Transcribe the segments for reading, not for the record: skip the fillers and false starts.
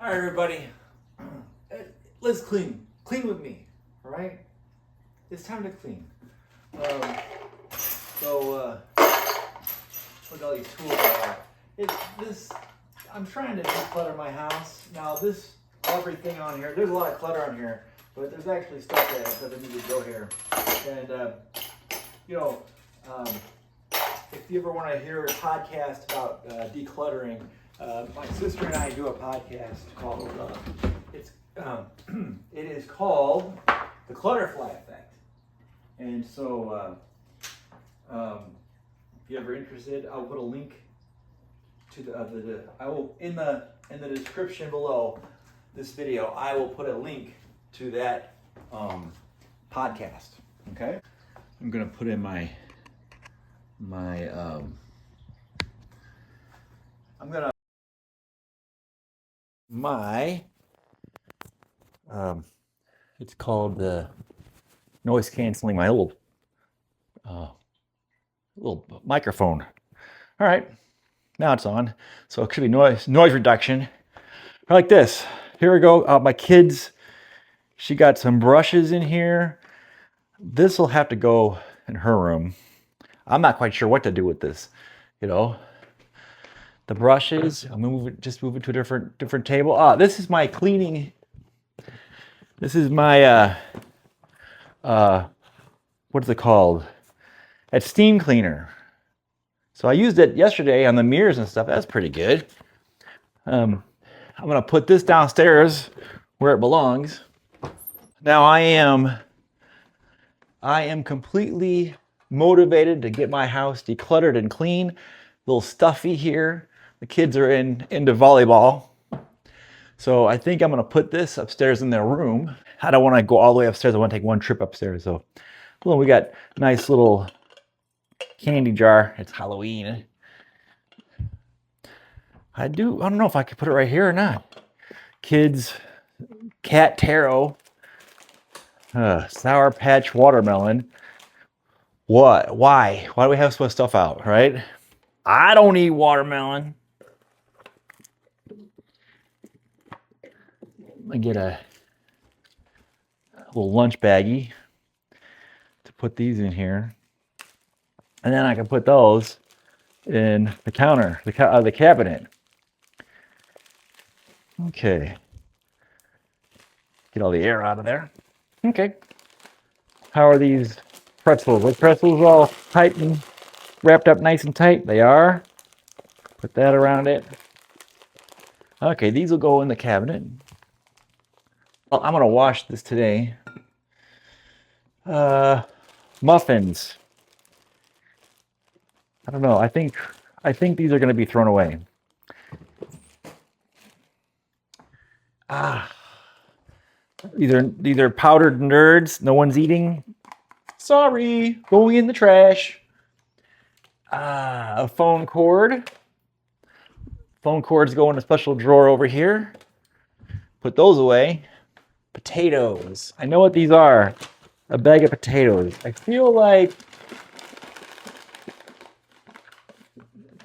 All right, everybody, let's clean. Clean with me, all right? It's time to clean. Look at all these tools I have. I'm trying to declutter my house. Now, everything on here, there's a lot of clutter on here, but there's actually stuff that doesn't need to go here. And, if you ever want to hear a podcast about decluttering, my sister and I do a podcast called, it is called The Clutterfly Effect. And so, if you're ever interested, I'll put a link to I will in the description below this video. I will put a link to that podcast. Okay, I'm gonna put in my it's called the noise canceling, my little microphone. All right, now it's on. So it should be noise reduction. Like this. Here we go. My kids, she got some brushes in here. This will have to go in her room. I'm not quite sure what to do with this. The brushes. I'm gonna move it to a different table. This is my cleaning. This is my what is it called? A steam cleaner. So I used it yesterday on the mirrors and stuff. That's pretty good. I'm gonna put this downstairs where it belongs. Now I am completely motivated to get my house decluttered and clean. A little stuffy here. The kids are into volleyball. So I think I'm gonna put this upstairs in their room. I don't wanna go all the way upstairs. I wanna take one trip upstairs. So well, we got a nice little candy jar. It's Halloween. I don't know if I could put it right here or not. Kids, cat taro, Sour Patch watermelon. What? Why? Why do we have so much stuff out, right? I don't eat watermelon. I get a little lunch baggie to put these in here. And then I can put those in the counter, the cabinet. Okay. Get all the air out of there. Okay. How are these pretzels? Are pretzels all tight and wrapped up nice and tight? They are. Put that around it. Okay, these will go in the cabinet. Well, I'm gonna wash this today. Muffins. I don't know. I think these are gonna be thrown away. These are powdered nerds. No one's eating. Sorry, going in the trash. A phone cord. Phone cords go in a special drawer over here. Put those away. Potatoes. I know what these are. A bag of potatoes. I feel like,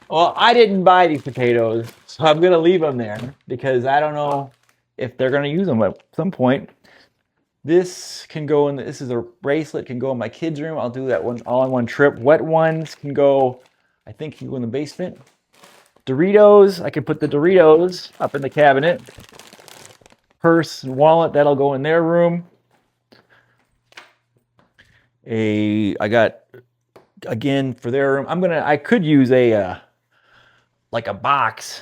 well, I didn't buy these potatoes, so I'm gonna leave them there because I don't know if they're gonna use them at some point. This can go in. This is a bracelet. Can go in my kids' room. I'll do that one all in one trip. Wet ones can go. I think can go in the basement. Doritos. I can put the Doritos up in the cabinet. Purse and wallet. That'll go in their room. I got again for their room. I could use a like a box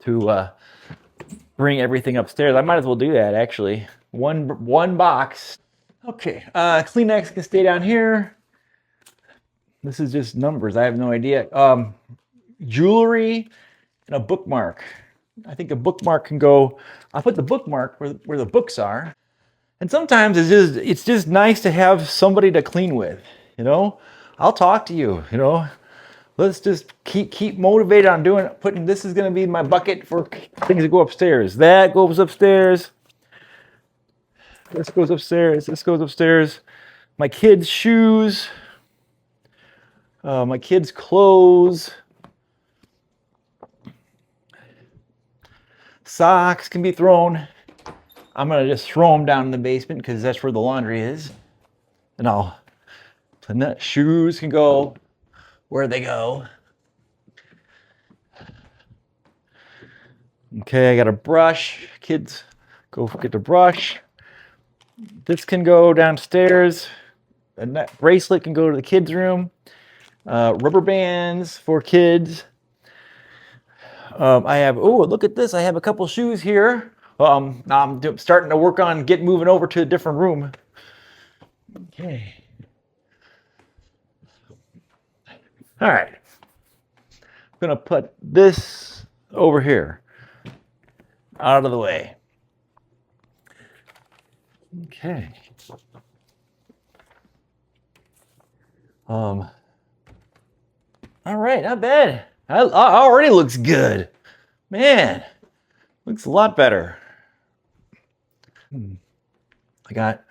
to bring everything upstairs. I might as well do that actually. One box. Okay. Kleenex can stay down here. This is just numbers. I have no idea. Jewelry and a bookmark. I think a bookmark can go. I'll put the bookmark where the books are. And sometimes it's just nice to have somebody to clean with, I'll talk to you, Let's just keep motivated on putting this is gonna be my bucket for things that go upstairs. That goes upstairs. This goes upstairs. This goes upstairs. My kids' shoes. My kids' clothes. Socks can be thrown. I'm gonna just throw them down in the basement because that's where the laundry is. And shoes can go where they go. Okay, I got a brush. Kids, go get the brush. This can go downstairs. A bracelet can go to the kids' room. Rubber bands for kids. I have, oh, look at this. I have a couple shoes here. I'm starting to work on moving over to a different room. Okay. All right. I'm going to put this over here out of the way. Okay. All right, not bad. I already looks good. Man, looks a lot better. I got,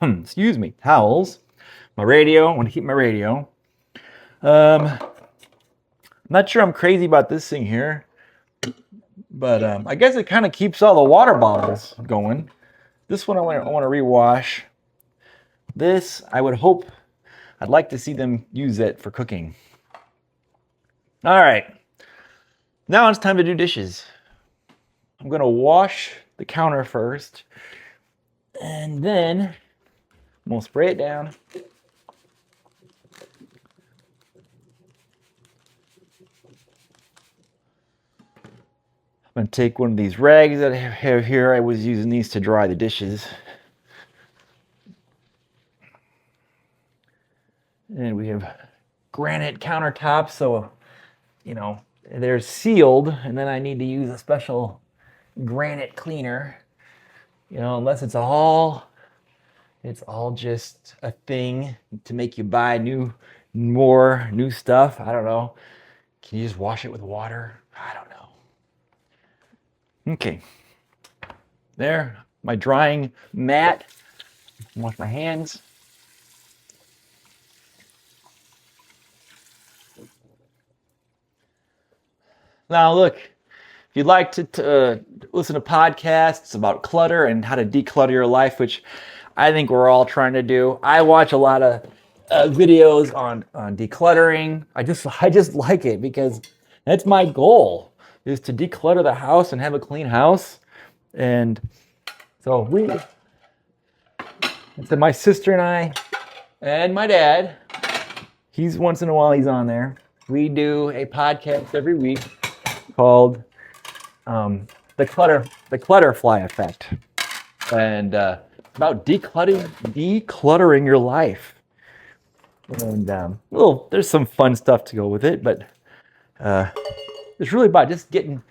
excuse me, towels, my radio. I want to keep my radio. I'm not sure I'm crazy about this thing here, but I guess it kind of keeps all the water bottles going. This one I want to rewash. This, I'd like to see them use it for cooking. All right, now it's time to do dishes. I'm gonna wash the counter first, and then I'm gonna spray it down. I'm gonna take one of these rags that I have here. I was using these to dry the dishes. And we have granite countertops, so, you know, they're sealed, and then I need to use a special granite cleaner, you know, unless it's all just a thing to make you buy more new stuff. I don't know. Can you just wash it with water? I don't know. Okay. There, my drying mat. Wash my hands. Now look, if you'd like to listen to podcasts about clutter and how to declutter your life, which I think we're all trying to do, I watch a lot of videos on decluttering. I just like it because that's my goal, is to declutter the house and have a clean house. And so my sister and I, and my dad, he's once in a while he's on there. We do a podcast every week called the Clutterfly effect, and about decluttering your life. And there's some fun stuff to go with it, but it's really about just getting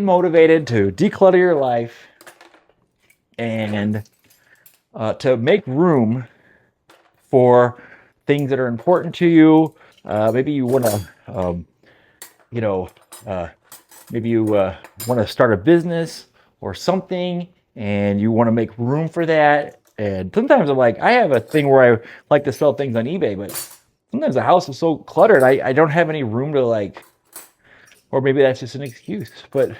motivated to declutter your life and to make room for things that are important to you. Maybe you want to, maybe you want to start a business or something, and you want to make room for that. And sometimes I have a thing where I like to sell things on eBay, but sometimes the house is so cluttered, I don't have any room to or maybe that's just an excuse. But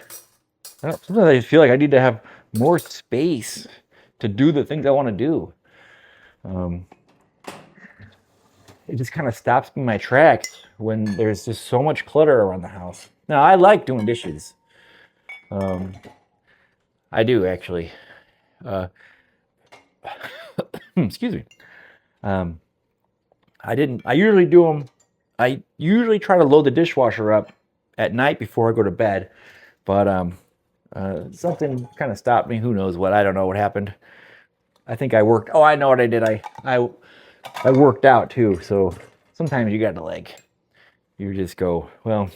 sometimes I feel like I need to have more space to do the things I want to do. It just kind of stops me in my tracks when there's just so much clutter around the house. Now, I like doing dishes. I do, actually. Excuse me. I usually do them. I usually try to load the dishwasher up at night before I go to bed. But something kind of stopped me. Who knows what? I don't know what happened. I think I worked. Oh, I know what I did. I worked out too. So sometimes you got to you just go, well,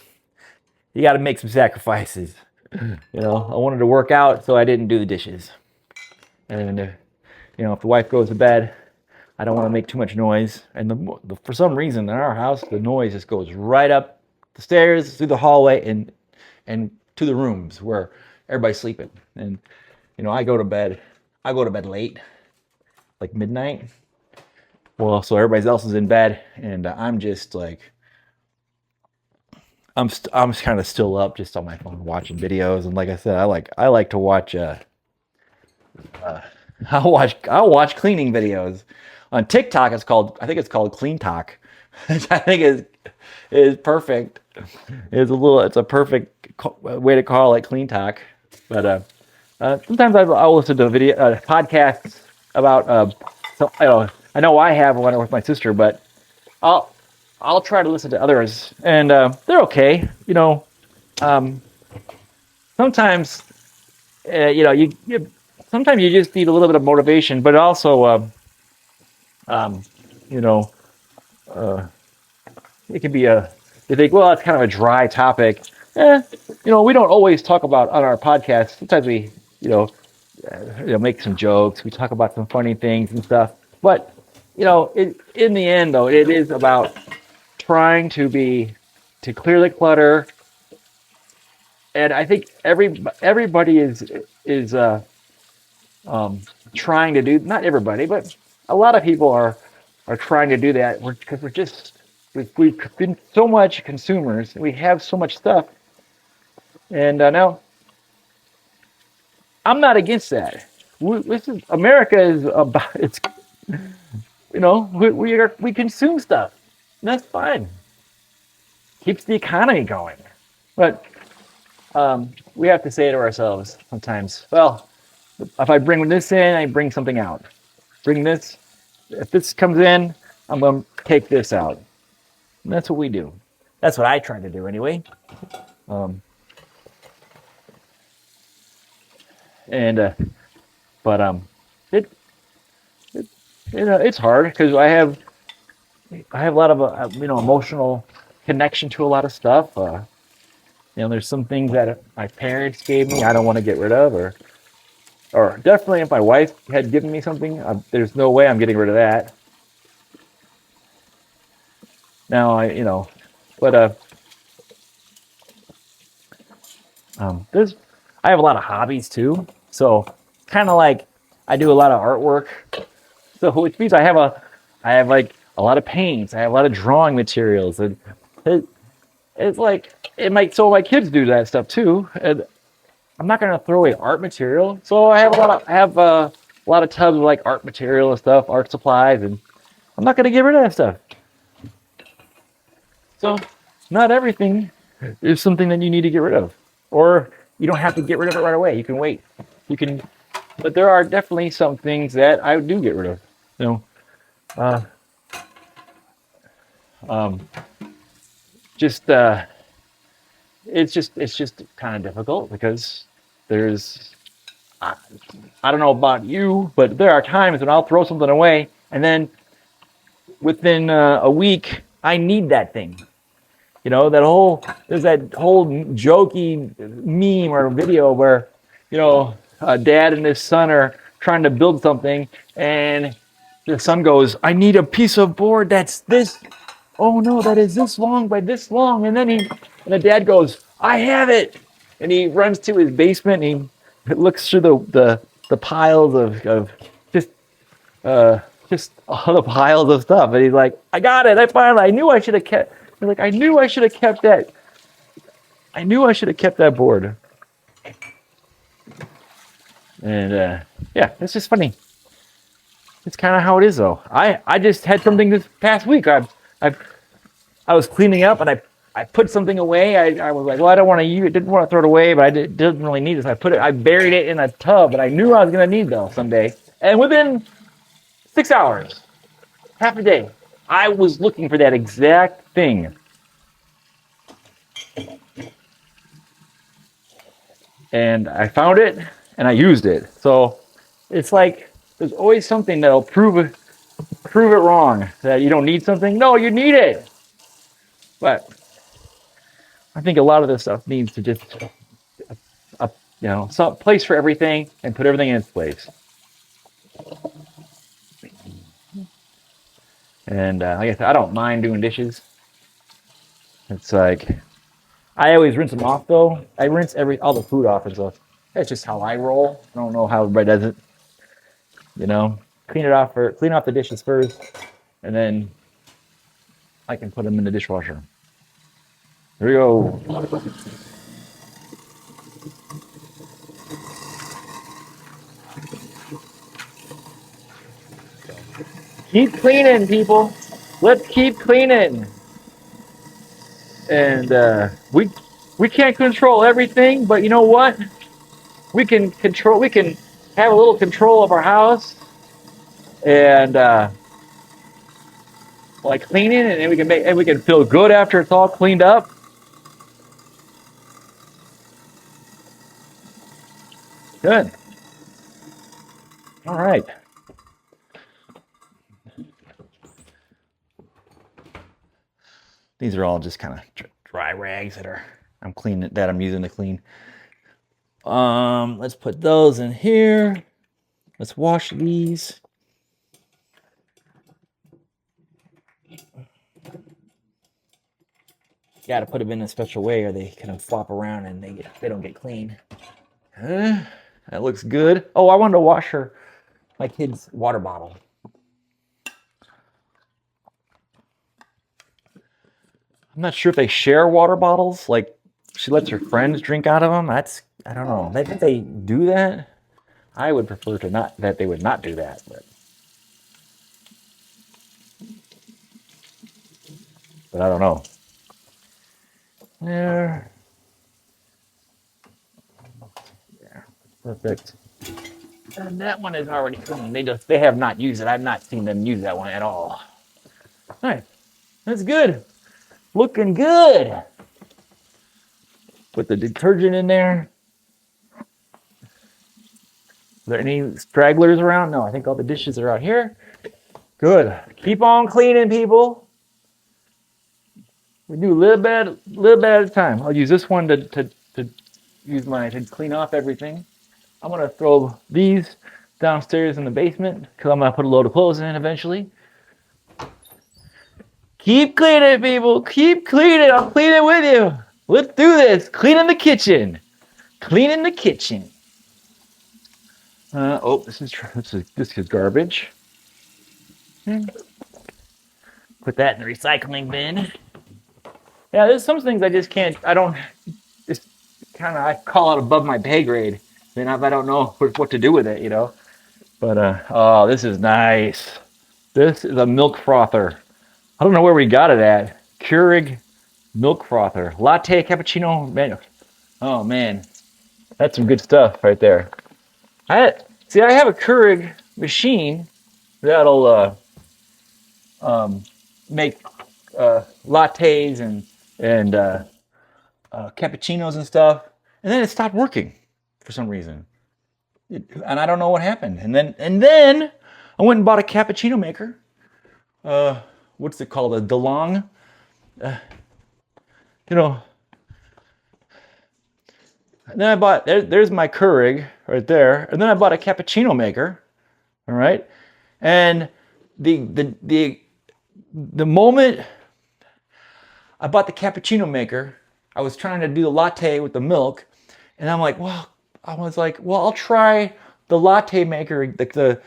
you got to make some sacrifices. I wanted to work out, so I didn't do the dishes. And, if the wife goes to bed, I don't want to make too much noise. And for some reason in our house, the noise just goes right up the stairs, through the hallway, and to the rooms where everybody's sleeping. And, I go to bed late, like midnight. Well, so everybody else is in bed, and I'm just I'm kind of still up just on my phone watching videos, and like I said, I like to watch uh I'll watch cleaning videos on TikTok. I think it's called Clean Talk, which I think is perfect. It's a perfect way to call it, Clean Talk. But sometimes I'll listen to video podcasts about so I know I have one with my sister, but I'll I'll try to listen to others, and they're okay. Um, sometimes you sometimes you just need a little bit of motivation, but also um, you know uh, it can be a you think, well, it's kind of a dry topic. Eh, we don't always talk about on our podcast. Sometimes we you know make some jokes. We talk about some funny things and stuff. But in the end, though, it is about trying to clear the clutter. And I think everybody is um, trying to do, not everybody, but a lot of people are trying to do that because we've been so much consumers. We have so much stuff, and now I'm not against that. This is America is about it's we consume stuff. And that's fine. Keeps the economy going. But we have to say to ourselves sometimes, well, if I bring this in, I bring something out. Bring this. If this comes in, I'm going to take this out. And that's what we do. That's what I try to do anyway. Um, and but it, it it's hard because I have a lot of emotional connection to a lot of stuff. There's some things that my parents gave me I don't want to get rid of, or definitely if my wife had given me something, there's no way I'm getting rid of that. Now but there's I have a lot of hobbies too, so kind of like I do a lot of artwork, so which means I have like a lot of paints, I have a lot of drawing materials, and it, it's like it might so my kids do that stuff too, and I'm not gonna throw away art material, so I have a lot of tubs of like art material and stuff, art supplies, and I'm not gonna get rid of that stuff. So not everything is something that you need to get rid of, or you don't have to get rid of it right away. You can wait. You can, but there are definitely some things that I do get rid of. You know, uh, um, just it's just kind of difficult because there's I, I don't know about you, but there are times when I'll throw something away, and then within a week I need that thing. There's that whole jokey meme or video where, a dad and his son are trying to build something, and the son goes, "I need a piece of board that's this. Oh no, that is this long by this long." And the dad goes, "I have it," and he runs to his basement and he looks through the piles of just uh, just all the piles of stuff, and he's like, "I got it! I knew I should have kept." He's like, "I knew I should have kept that. I knew I should have kept that board." And yeah, it's just funny. It's kind of how it is, though. I just had something this past week. I I was cleaning up and I put something away. I was like, well, I don't want to use it. Didn't want to throw it away, but didn't really need it. So I buried it in a tub, and I knew I was gonna need though someday. And within 6 hours, half a day, I was looking for that exact thing, and I found it and I used it. So it's like there's always something that'll prove it wrong, that you don't need something. No, you need it. But I think a lot of this stuff needs to just some place for everything and put everything in its place. And like I said, I don't mind doing dishes. It's like I always rinse them off though. I rinse all the food off and stuff. That's just how I roll. I don't know how everybody does it. You know, clean off the dishes first, and then I can put them in the dishwasher. Here we go. Keep cleaning, people. Let's keep cleaning. And we can't control everything, but you know what? We can control. We can have a little control of our house and like cleaning, and then we can feel good after it's all cleaned up. Good. All right. These are all just kind of dry rags I'm cleaning that I'm using to clean. Let's put those in here. Let's wash these. Got to put them in a special way, or they kind of flop around and they don't get clean. That looks good. Oh, I wanted to wash my kid's water bottle. I'm not sure if they share water bottles. Like she lets her friends drink out of them. I don't know. I think they do that. I would prefer that they would not do that. But I don't know. There. Yeah. Perfect. And that one is already clean. They have not used it. I've not seen them use that one at all. All right. That's good. Looking good. Put the detergent in there. Are there any stragglers around? No, I think all the dishes are out here. Good. Keep on cleaning, people. We do a little bit at a time. I'll use this one to clean off everything. I'm gonna throw these downstairs in the basement because I'm gonna put a load of clothes in eventually. Keep cleaning, people. Keep cleaning. I'm cleaning with you. Let's do this. Cleaning the kitchen. Cleaning the kitchen. Oh, this is garbage. Put that in the recycling bin. Yeah, there's some things I just can't. I don't. Just I call it above my pay grade. Then if I don't know what to do with it, But oh, this is nice. This is a milk frother. I don't know where we got it at. Keurig milk frother, latte cappuccino. Man, oh man, that's some good stuff right there. I have a Keurig machine that'll make lattes and cappuccinos and stuff, and then it stopped working for some reason, and I don't know what happened. And then I went and bought a cappuccino maker. What's it called? A DeLong. And then I bought there's my Keurig right there, and then I bought a cappuccino maker. All right, and the moment I bought the cappuccino maker, I was trying to do the latte with the milk, and I was like, well, I'll try the latte maker, the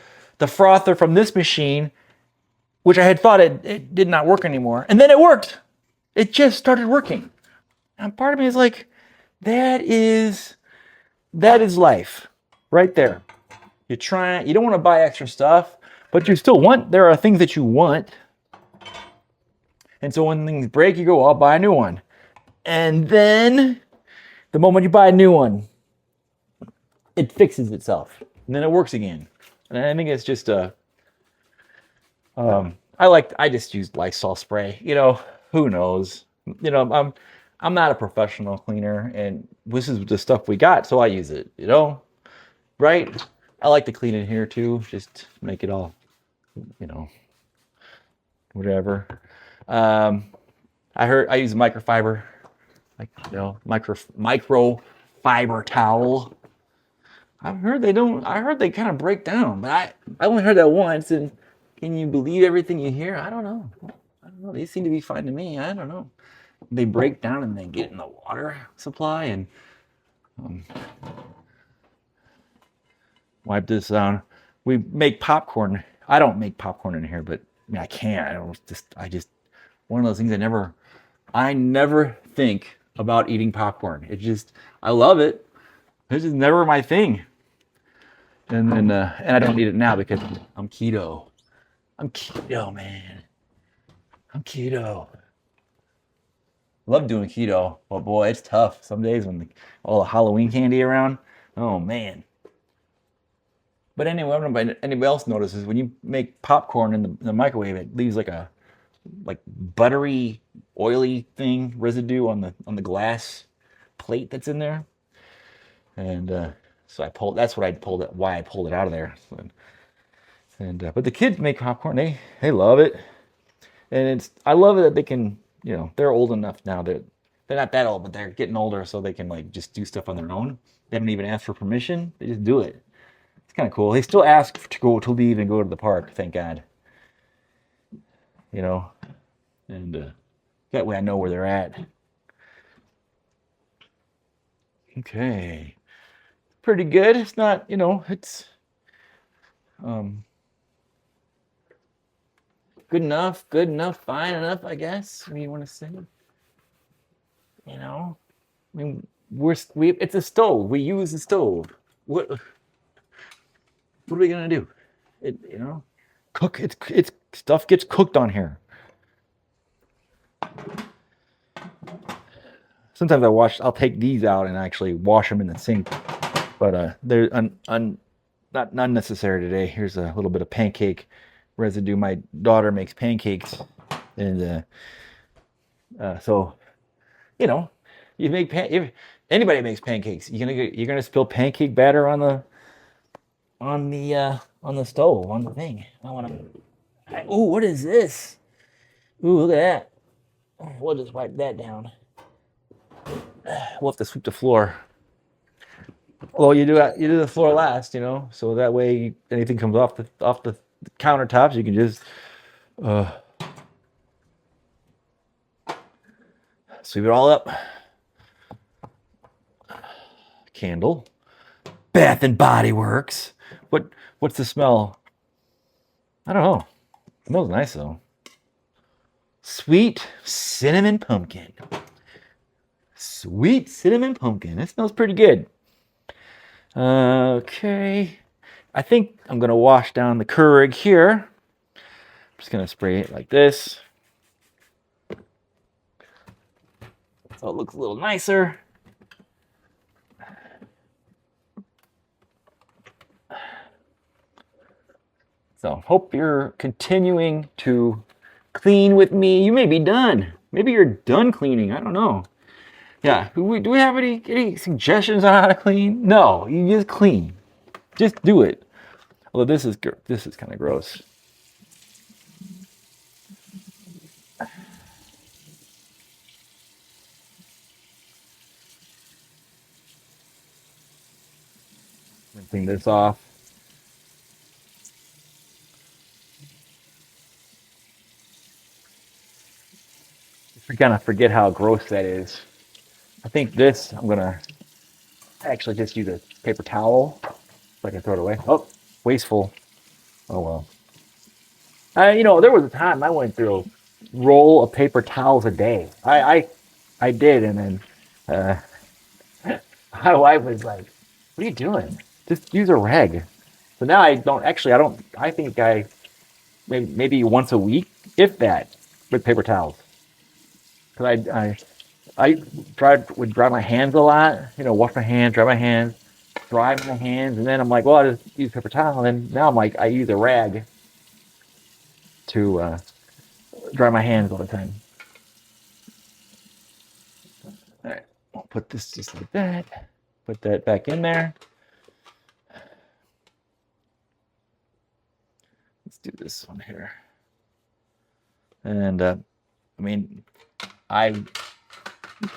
frother from this machine, which I had thought it did not work anymore, and then it worked. It just started working, and part of me is like, that is life, right there. You don't want to buy extra stuff, but there are things that you want. And so when things break, you go, I'll buy a new one. And then the moment you buy a new one, it fixes itself. And then it works again. And I think it's just I just use Lysol spray. Who knows? I'm not a professional cleaner, and this is the stuff we got, so I use it, right? I like to clean in here too, just make it all, whatever. I use microfiber, microfiber towel. I heard they kind of break down, but I only heard that once, and can you believe everything you hear? I don't know. They seem to be fine to me. I don't know. They break down and they get in the water supply and wipe this down. We make popcorn. I don't make popcorn in here, but I can't. I just one of those things I never think about eating popcorn. It just, I love it. It's just never my thing. And then, and I don't eat it now because I'm keto. I'm keto, man. I'm keto. Love doing keto, but boy, it's tough. Some days when all the Halloween candy around, oh man. But anyway, I don't know if anybody else notices when you make popcorn in the microwave, it leaves like a buttery, oily thing residue on the glass plate that's in there. And so I pulled. That's what I pulled it. Why I pulled it out of there. And but the kids make popcorn. They love it, and it's I love it that they can. You know, they're old enough now that they're not that old, but they're getting older, so they can like just do stuff on their own. They haven't even asked for permission. They just do it. It's kind of cool. They still ask to leave and go to the park. Thank God. You know, and that way I know where they're at. Okay, pretty good. It's not, you know, it's um, good enough, fine enough, I guess. What do you want to say? You know, I mean, it's a stove. We use the stove. What are we gonna do? It, you know, cook. It's stuff gets cooked on here. Sometimes I'll take these out and actually wash them in the sink, but they're not unnecessary today. Here's a little bit of pancake residue. My daughter makes pancakes, and so you know, if anybody makes pancakes, you're gonna spill pancake batter on the stove on the thing. Oh, what is this? Ooh, look at that. We'll just wipe that down. We'll have to sweep the floor. Well, you do the floor last, you know, so that way anything comes off the countertops, you can just uh, sweep it all up. Candle, Bath and Body Works. What's the smell? I don't know. It smells nice though. Sweet cinnamon pumpkin. Sweet cinnamon pumpkin. It smells pretty good. Okay. I think I'm going to wash down the Keurig here. I'm just going to spray it like this. So it looks a little nicer. So hope you're continuing to clean with me. You may be done. Maybe you're done cleaning. I don't know. Yeah. Do we have any suggestions on how to clean? No. You just clean. Just do it. Although this is kind of gross. Rinsing this off. You're gonna forget how gross that is. I think this I'm gonna actually just use a paper towel so I can throw it away. Oh, wasteful. Oh well. You know, there was a time I went through a roll of paper towels a day. I did, and then uh, my wife was like, "What are you doing? Just use a rag." So now I don't actually. I don't. I think I maybe once a week, if that, with paper towels. Because would dry my hands a lot. You know, wash my hands, dry my hands, and then I'm like, well, I just use paper towel. And now I'm like, I use a rag to dry my hands all the time. All right, I'll put this just like that. Put that back in there. Let's do this one here. And I mean, I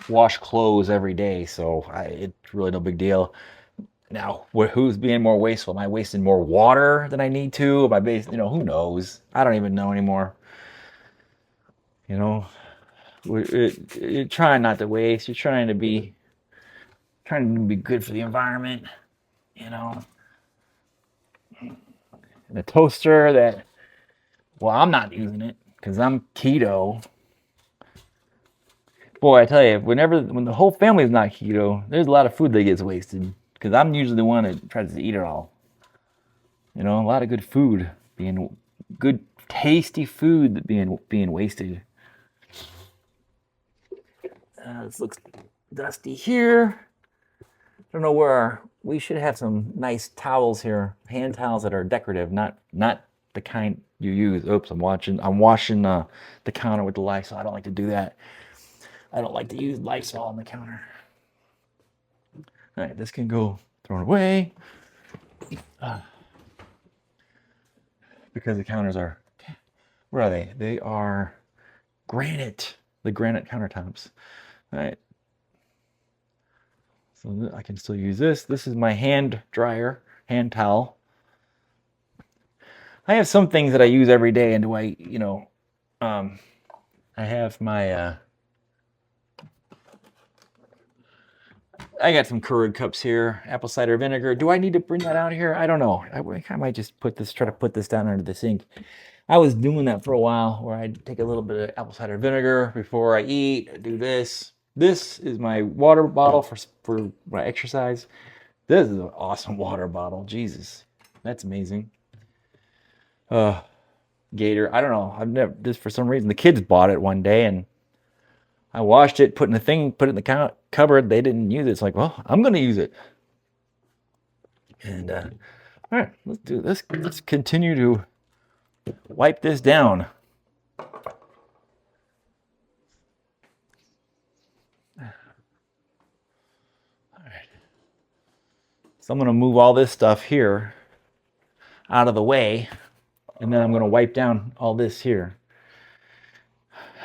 wash clothes every day, so it's really no big deal. Now, who's being more wasteful? Am I wasting more water than I need to? Am I you know, who knows? I don't even know anymore. You know, you're trying not to waste. You're trying to be good for the environment. You know, and a toaster that, well, I'm not using it because I'm keto. Boy, I tell you, when the whole family's not keto, there's a lot of food that gets wasted. Because I'm usually the one that tries to eat it all. You know, a lot of good food being good, tasty food being wasted. This looks dusty here. I don't know where we should have some nice towels here, hand towels that are decorative, not the kind you use. Oops, I'm washing the counter with the Lysol. I don't like to do that. I don't like to use Lysol on the counter. All right, this can go thrown away because the counters are, where are they? They are granite, the granite countertops. All right. So I can still use this. This is my hand dryer, hand towel. I have some things that I use every day, and I have my, I got some Keurig cups here, apple cider vinegar. Do I need to bring that out here? I don't know. I might just try to put this down under the sink. I was doing that for a while, where I'd take a little bit of apple cider vinegar before I eat. I do this. This is my water bottle for when I exercise. This is an awesome water bottle. Jesus, that's amazing. Gator. I don't know. I've never, this for some reason the kids bought it one day and I washed it, put it in the cupboard. They didn't use it. It's like, well, I'm gonna use it. And all right, let's do this. Let's continue to wipe this down. All right. So I'm gonna move all this stuff here out of the way, and then I'm gonna wipe down all this here.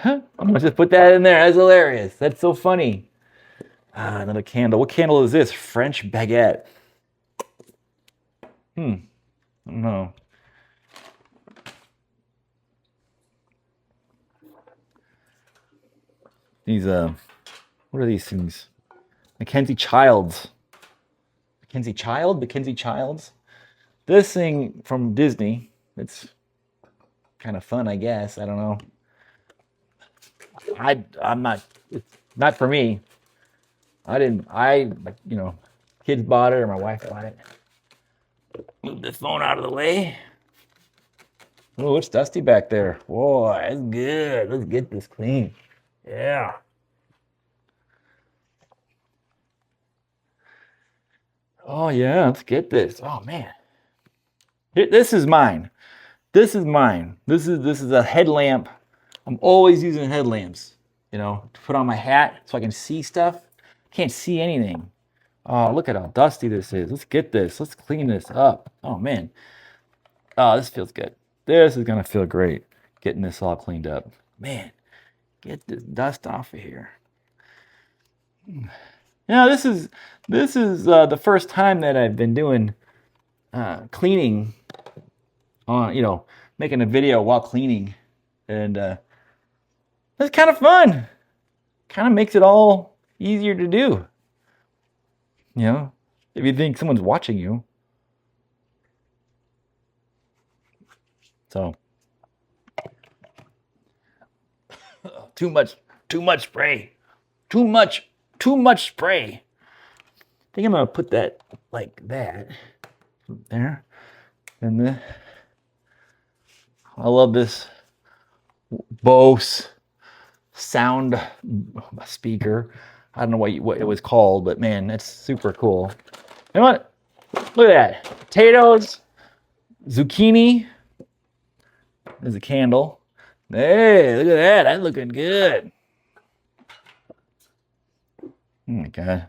I'm gonna just put that in there. That's hilarious. That's so funny. Another candle. What candle is this? French baguette. I don't know. These what are these things? Mackenzie Childs. Mackenzie Childs. This thing from Disney. It's kind of fun, I guess. I don't know. I'm not. It's not for me. Kids bought it or my wife bought it. Move this phone out of the way. Oh, it's dusty back there. Boy, that's good. Let's get this clean. Yeah. Oh yeah, let's get this. Oh man. This is mine. This is mine. This is a headlamp. I'm always using headlamps, to put on my hat so I can see stuff. Can't see anything. Oh, look at how dusty this is. Let's get this. Let's clean this up. Oh man. Oh, this feels good. This is gonna feel great. Getting this all cleaned up. Man, get this dust off of here. This is the first time that I've been doing cleaning on, making a video while cleaning, and that's kind of fun. Kind of makes it all easier to do. If you think someone's watching you. So too much spray. Too much spray. I think I'm gonna put that like that there. And I love this Bose sound speaker. I don't know what it was called, but man, that's super cool. You know what? Look at that. Potatoes, zucchini. There's a candle. Hey, look at that. That's looking good. Oh my God.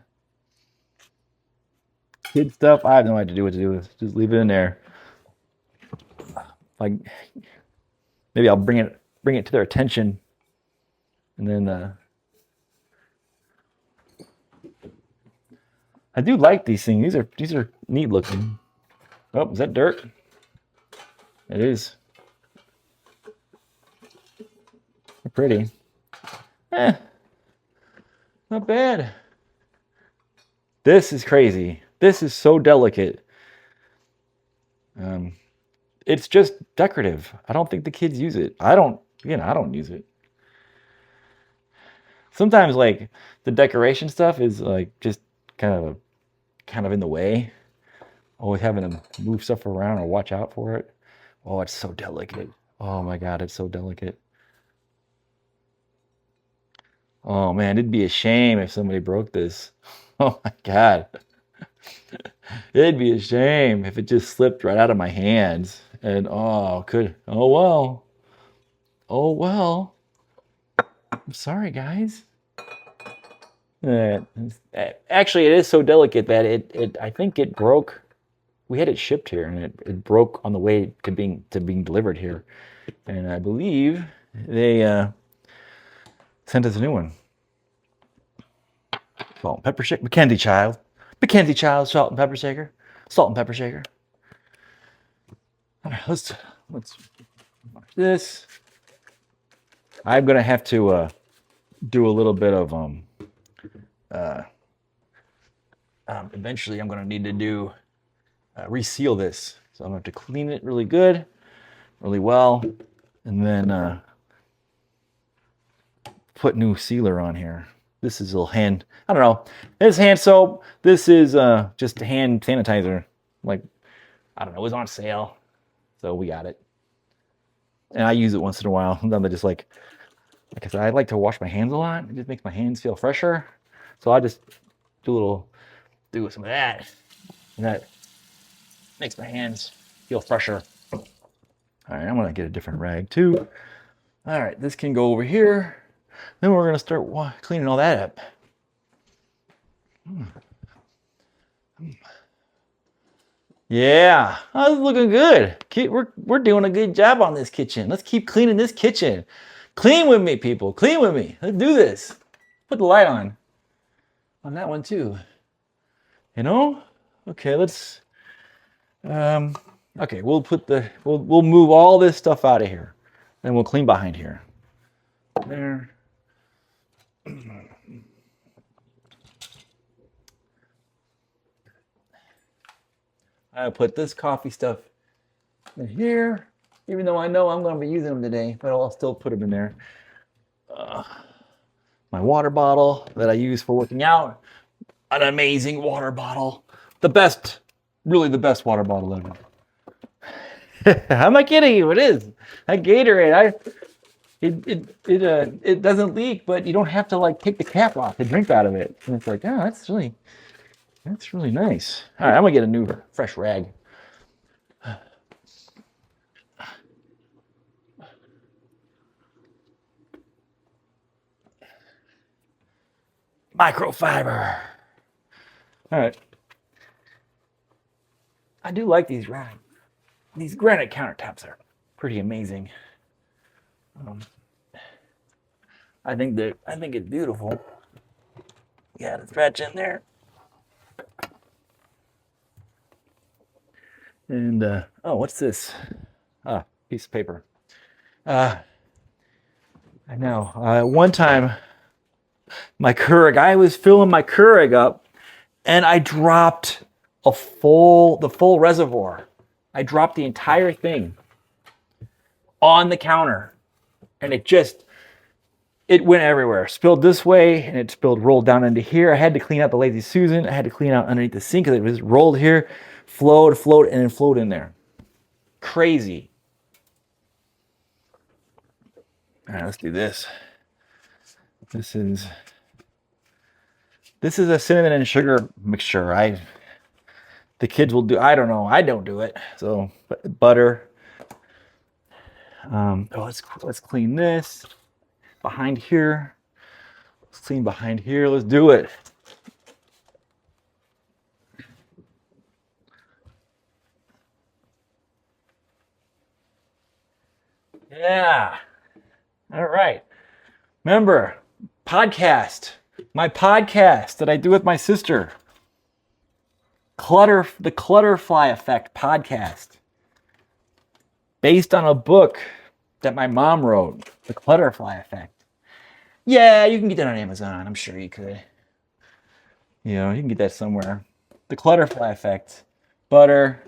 Kid stuff, I have no idea what to do with. Just leave it in there. Like, maybe I'll bring it to their attention, and then I do like these things. These are neat looking. Oh, is that dirt? It is. They're pretty. Not bad. This is crazy. This is so delicate. It's just decorative. I don't think the kids use it. I don't use it. sometimes like the decoration stuff is like just kind of in the way. Always having to move stuff around or watch out for it. Oh, it's so delicate. Oh my God, it's so delicate. Oh man, it'd be a shame if somebody broke this. Oh my God. It'd be a shame if it just slipped right out of my hands. And oh well. Oh well. I'm sorry, guys. Uh, Actually, it is so delicate that I think it broke. We had it shipped here, and it broke on the way to being delivered here. And I believe they sent us a new one. Salt and pepper shaker. Mackenzie Child, salt and pepper shaker. Salt and pepper shaker. All right, let's watch this. I'm gonna have to do a little bit of eventually I'm gonna need to do reseal this. So I'm gonna have to clean it really good, really well, and then put new sealer on here. This is a little hand, I don't know. This hand soap. This is just hand sanitizer. Like, I don't know, it was on sale. So we got it. And I use it once in a while. Sometimes I just like I said, I like to wash my hands a lot. It just makes my hands feel fresher. So I just do some of that. And that makes my hands feel fresher. All right, I'm gonna get a different rag too. All right, this can go over here. Then we're gonna start cleaning all that up. Yeah, that's looking good. We're doing a good job on this kitchen. Let's keep cleaning this kitchen. Clean with me, people. Clean with me. Let's do this. Put the light on that one too. You know? Okay, let's. Okay, we'll move all this stuff out of here, and we'll clean behind here. There. I put this coffee stuff in here, even though I know I'm going to be using them today, but I'll still put them in there. My water bottle that I use for working out, an amazing water bottle, really the best water bottle ever. I'm not kidding you, it is. That Gatorade, it doesn't leak, but you don't have to like take the cap off to drink out of it. And it's like, oh, that's really nice. All right, I'm gonna get a new fresh rag. Microfiber. All right. I do like these rags. These granite countertops are pretty amazing. I think it's beautiful. Yeah, the stretch in there. And oh, what's this? Piece of paper. I know. One time, I was filling my Keurig up, and I dropped the full reservoir. I dropped the entire thing on the counter, and it went everywhere. Spilled this way, and it rolled down into here. I had to clean out the Lazy Susan. I had to clean out underneath the sink because it was rolled here, flowed, and then flowed in there. Crazy. All right, let's do this. This is a cinnamon and sugar mixture. The kids will do. I don't know. I don't do it. So butter. Let's clean this behind here. Let's clean behind here. Let's do it. Yeah. All right. Remember, my podcast that I do with my sister. The Clutterfly Effect podcast. Based on a book that my mom wrote, The Clutterfly Effect. Yeah, you can get that on Amazon. I'm sure you could. You can get that somewhere. The Clutterfly Effect. Clutter.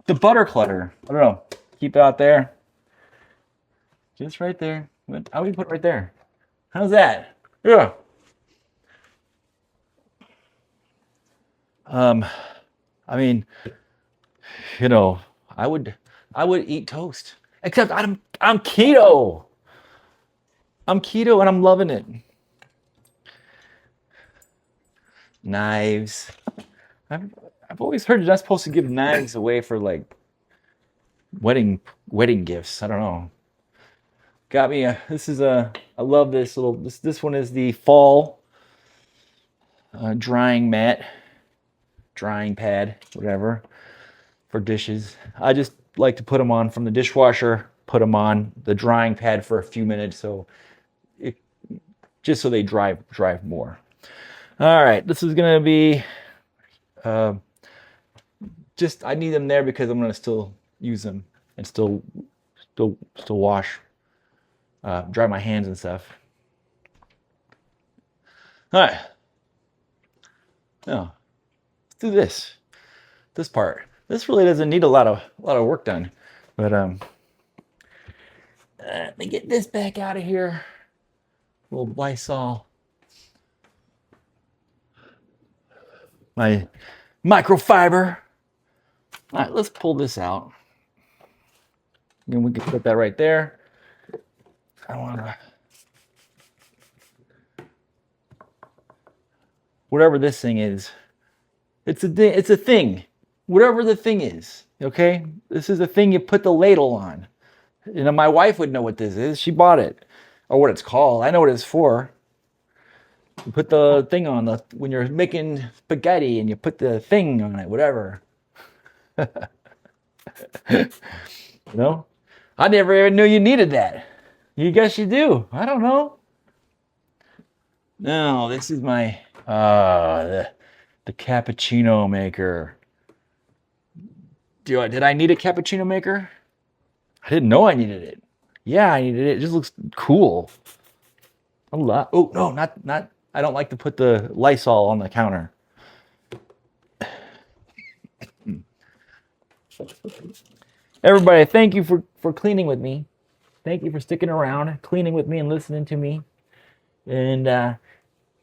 The butter clutter. I don't know. Keep it out there. Just right there. I'll be put right there. How's that? Yeah. I mean, you know, I would eat toast. Except I'm keto. I'm keto and I'm loving it. Knives. I've I've always heard you're not supposed to give knives away for like wedding gifts. I don't know. Got me a. This is a. I love this little. This one is the fall drying mat, drying pad, whatever, for dishes. I just like to put them on from the dishwasher. Put them on the drying pad for a few minutes, so it, just so they dry more. All right, this is gonna be. Uh, just I need them there because I'm gonna still use them and still wash, dry my hands and stuff. All right. Now, let's do this part. This really doesn't need a lot of work done, but let me get this back out of here. A little Lysol. My microfiber. All right, let's pull this out. And we can put that right there. I want to. Whatever this thing is, it's a thing. Whatever the thing is, okay? This is a thing you put the ladle on. You know, my wife would know what this is. She bought it, or what it's called. I know what it's for. You put the thing on when you're making spaghetti, and you put the thing on it, whatever. You know, I never even knew you needed that. You guess you do. I don't know. No, this is my the cappuccino maker. Did I need a cappuccino maker? I didn't know I needed it. Yeah, I needed it. It just looks cool. A lot. Oh no, not. I don't like to put the Lysol on the counter. Everybody, thank you for cleaning with me. Thank you for sticking around, cleaning with me, and listening to me. And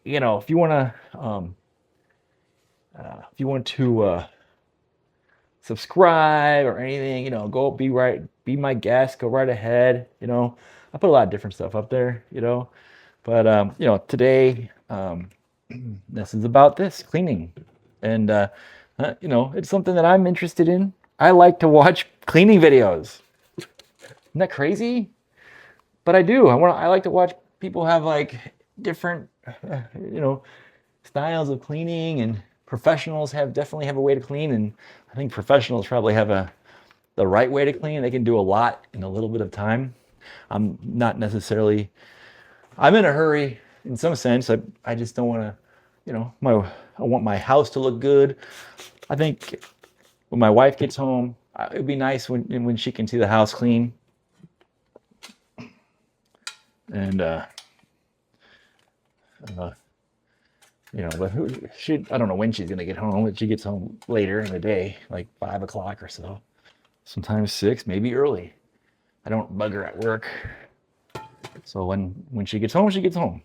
you know, if you want to subscribe or anything, you know, be my guest, go right ahead. You know, I put a lot of different stuff up there, you know, but you know, today this is about this cleaning, and you know, it's something that I'm interested in. I like to watch cleaning videos. Isn't that crazy? But I do. I like to watch people have like different, you know, styles of cleaning, and professionals definitely have a way to clean, and I think professionals probably have the right way to clean. They can do a lot in a little bit of time. I'm not necessarily. I'm in a hurry in some sense. I just don't want to, you know, I want my house to look good. I think when my wife gets home, it'd be nice when she can see the house clean. And you know, but I don't know when she's gonna get home, but she gets home later in the day, like 5 o'clock or so. Sometimes 6, maybe early. I don't bug her at work. So when she gets home, she gets home.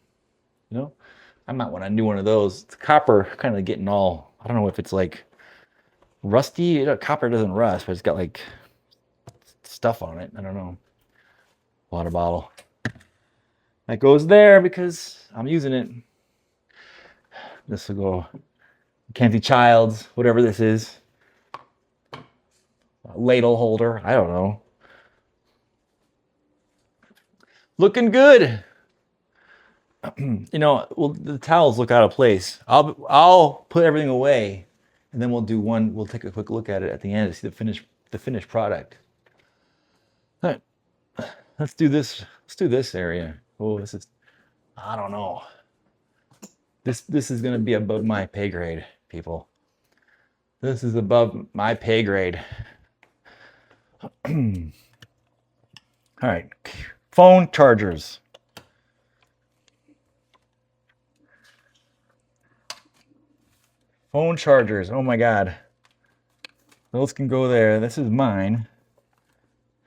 You know? I might want to do one of those. The copper kind of getting all, I don't know if it's like rusty. You know, copper doesn't rust, but it's got like stuff on it. I don't know. Water bottle. That goes there because I'm using it. This will go Mackenzie Childs, whatever this is. A ladle holder. I don't know. Looking good. You know, well, the towels look out of place. I'll put everything away, and then we'll take a quick look at it at the end to see the finished product. All right. Let's do this. Let's do this area. Oh, this is, I don't know. This is gonna be above my pay grade, people. This is above my pay grade. All right. Phone chargers. Phone chargers. Oh my God. Those can go there. This is mine.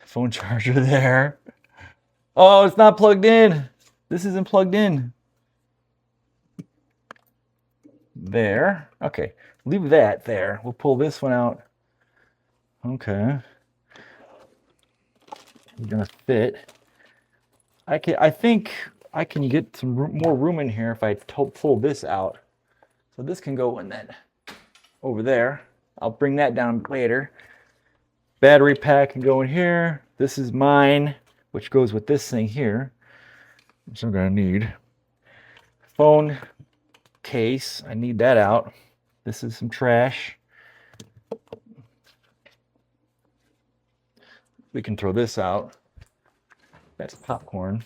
Phone charger there. Oh, it's not plugged in. This isn't plugged in. There. Okay. Leave that there. We'll pull this one out. Okay. It's gonna fit. I think I can get some more room in here if I pull this out. So this can go in that over there. I'll bring that down later. Battery pack can go in here. This is mine, which goes with this thing here, which I'm gonna need. Phone case, I need that out. This is some trash. We can throw this out. That's popcorn.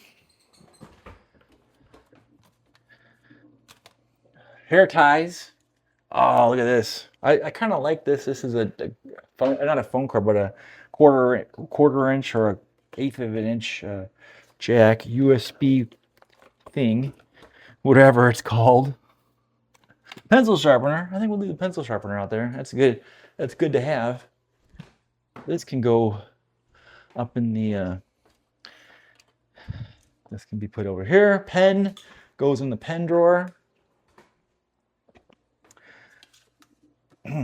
Hair ties. Oh, look at this. I kind of like this. This is a phone, not a phone cord, but a quarter inch or an eighth of an inch jack USB thing, whatever it's called. Pencil sharpener. I think we'll leave the pencil sharpener out there. That's good. That's good to have. This can go up in the. This can be put over here. Pen goes in the pen drawer.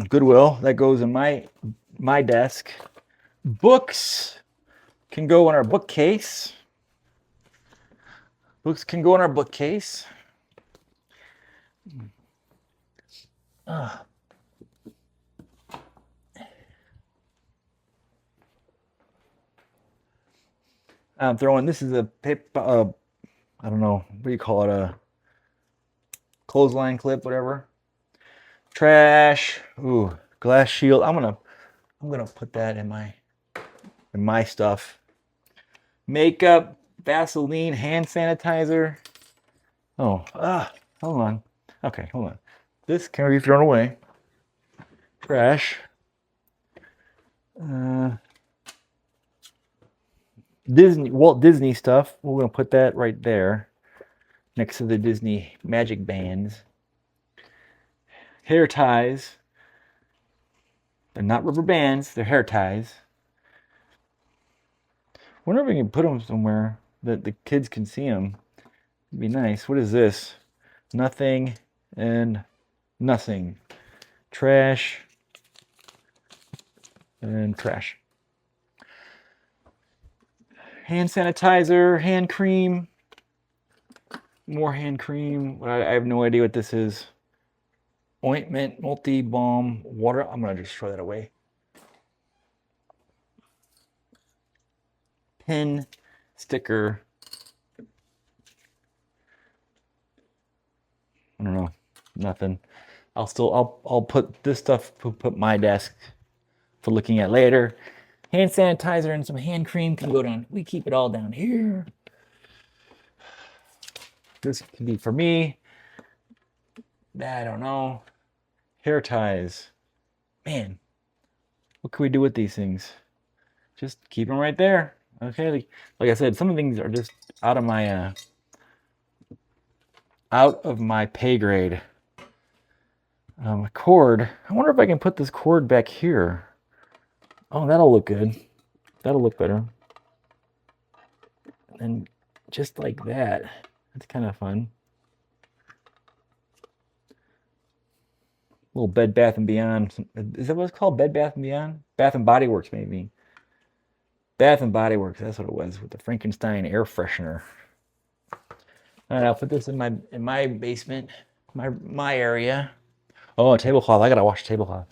Goodwill, that goes in my desk. Books can go in our bookcase. Books can go in our bookcase. I'm throwing, this is a paper, I don't know, what do you call it, a clothesline clip, whatever. Trash, ooh, glass shield. I'm gonna put that in my stuff. Makeup, Vaseline, hand sanitizer. Oh, hold on. Okay, hold on. This can be thrown away. Trash. Walt Disney stuff. We're gonna put that right there, next to the Disney magic bands. Hair ties. They're not rubber bands. They're hair ties. Wonder if we can put them somewhere that the kids can see them. It'd be nice. What is this? Nothing and nothing. Trash and trash. Hand sanitizer, hand cream, more hand cream. I have no idea what this is. Ointment, multi-balm, water. I'm gonna just throw that away. Pin, sticker. I don't know, nothing. I'll put this stuff, put my desk for looking at later. Hand sanitizer and some hand cream can go down. We keep it all down here. This can be for me. I don't know. Hair ties. Man, what can we do with these things? Just keep them right there. Okay, like I said, some of the things are just out of my pay grade. Cord. I wonder if I can put this cord back here. Oh, that'll look good. That'll look better. And just like that. That's kind of fun. Little Bed Bath & Beyond. Is that what it's called? Bed Bath & Beyond? Bath & Body Works, maybe. Bath & Body Works. That's what it was, with the Frankenstein air freshener. All right, I'll put this in my basement, my area. Oh, a tablecloth. I gotta wash the tablecloth.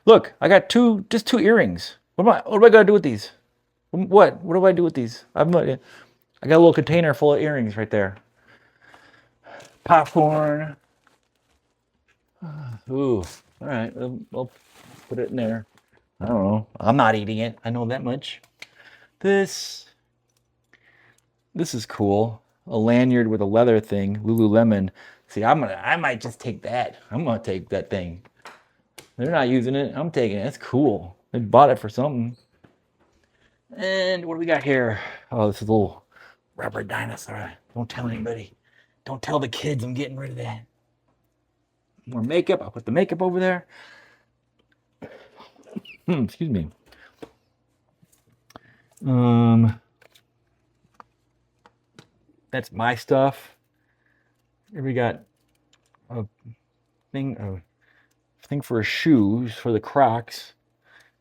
Look, I got just two earrings. What do I gotta do with these? What do I do with these? I got a little container full of earrings right there. Popcorn. Ooh, all right. I'll put it in there. I don't know. I'm not eating it. I know that much. This is cool. A lanyard with a leather thing, Lululemon. See, I might just take that. I'm gonna take that thing. They're not using it. I'm taking it. It's cool. They bought it for something. And what do we got here? Oh, this is a little rubber dinosaur. Don't tell anybody. Don't tell the kids I'm getting rid of that. More makeup. I'll put the makeup over there. Excuse me. That's my stuff. Here we got a thing for shoes for the Crocs.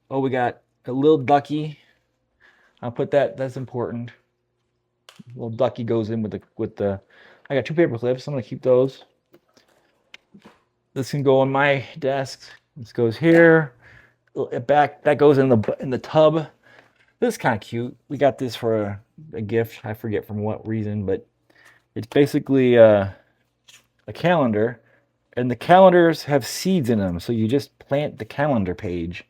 Oh, we got a little ducky. I'll put that. That's important. Little ducky goes in with the. I got 2 paper clips. I'm gonna keep those. This can go on my desk. This goes here. Back that goes in the tub. This is kind of cute. We got this for a gift. I forget from what reason, but it's basically a calendar, and the calendars have seeds in them. So you just plant the calendar page.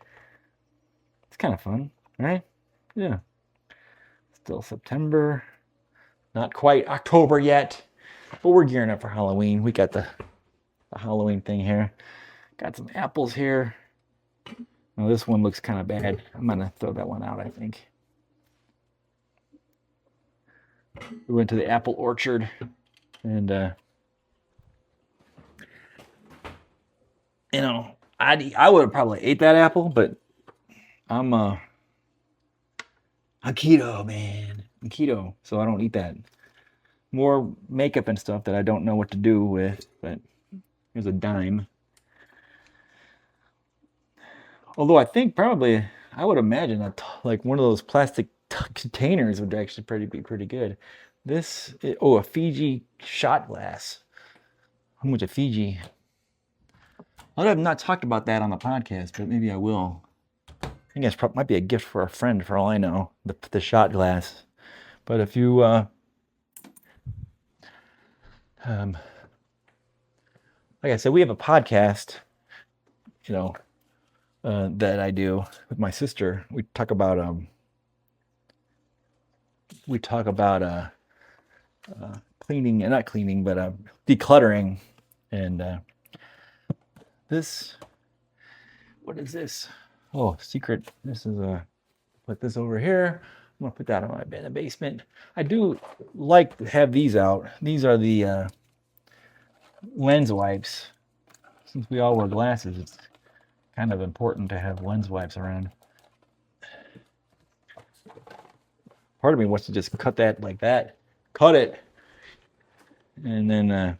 It's kind of fun, right? Yeah. Still September. Not quite October yet, but we're gearing up for Halloween. We got the Halloween thing here. Got some apples here. Now this one looks kind of bad. I'm gonna throw that one out, I think. We went to the apple orchard, and you know, I would have probably ate that apple, but I'm keto, man. I'm keto, so I don't eat that. More makeup and stuff that I don't know what to do with, but here's a dime. Although I think probably I would imagine that like one of those plastic containers would actually be pretty good. This a Fiji shot glass. How much a Fiji? I have not talked about that on the podcast, but maybe I will. I think it might be a gift for a friend, for all I know. The shot glass. But if you like I said, we have a podcast, you know, that I do with my sister. We talk about cleaning, and not cleaning, but decluttering. And this, what is this? Oh, secret. This is put this over here. I'm gonna put that in the basement. I do like to have these out. These are the lens wipes. Since we all wear glasses, it's kind of important to have lens wipes around. Part of me wants to just cut that like that. Cut it. And then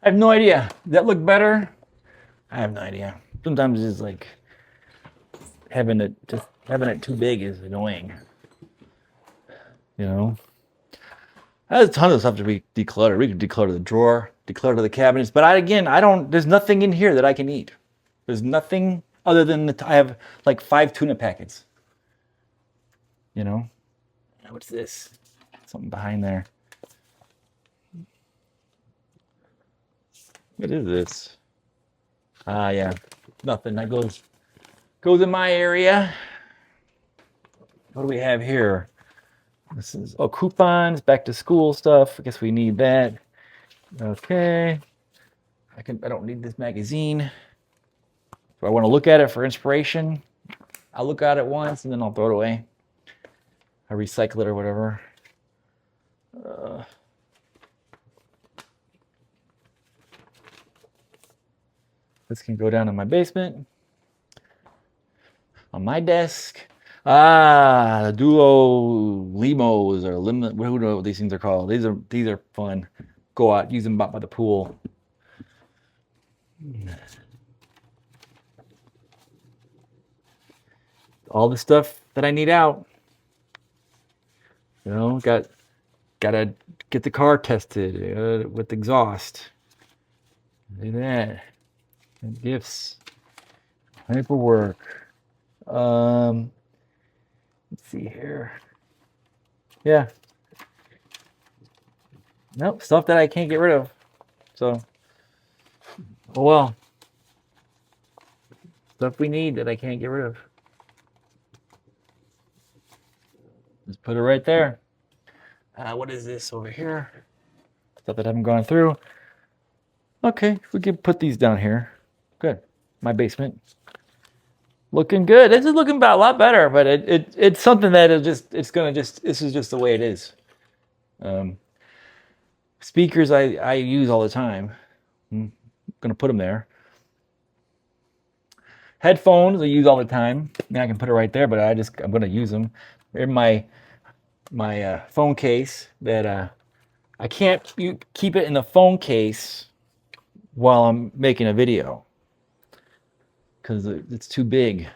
I have no idea. Does that look better? I have no idea. Sometimes it's like having it too big is annoying. You know? There's a ton of stuff to be decluttered. We could declutter the drawer, declutter the cabinets, but there's nothing in here that I can eat. There's nothing other than I have like 5 tuna packets. You know? What's this? Something behind there. What is this? Yeah, nothing. That goes in my area. What do we have here? This is coupons, back to school stuff. I guess we need that. Okay. I don't need this magazine. Do I want to look at it for inspiration? I'll look at it once and then I'll throw it away. I recycle it or whatever. This can go down in my basement. On my desk. The Duo Limos or Limit. Who knows what these things are called? These are fun. Go out, use them by the pool. All the stuff that I need out. You know, gotta get the car tested with exhaust. Look at that. And gifts. Paperwork. Let's see here. Yeah. Nope, stuff that I can't get rid of. So, oh well. Stuff we need that I can't get rid of. Just put it right there. What is this over here? Stuff that I haven't gone through. Okay, we can put these down here. Good. My basement. Looking good. This is looking about a lot better, but it's something that this is just the way it is. Speakers I use all the time. I'm gonna put them there. Headphones I use all the time. I mean, I can put it right there, but I'm gonna use them. They're my phone case that I can't keep it in the phone case while I'm making a video because it's too big.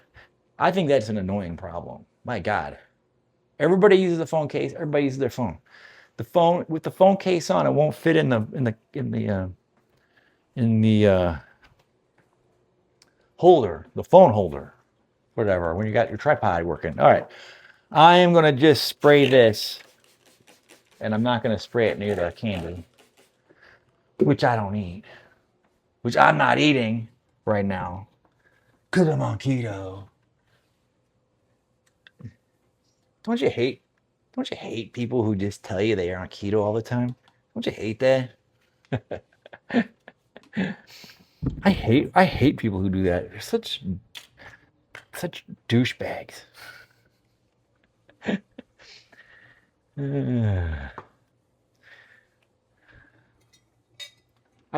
I think that's an annoying problem. My God, everybody uses a phone case. Everybody uses their phone. The phone with the phone case on, it won't fit in the holder, the phone holder, whatever. When you got your tripod working. All right, I am gonna just spray this, and I'm not gonna spray it near the candy, which I don't eat, which I'm not eating right now, cause I'm on keto. Don't you hate? Don't you hate people who just tell you they are on keto all the time? Don't you hate that? I hate people who do that. They're such douchebags. I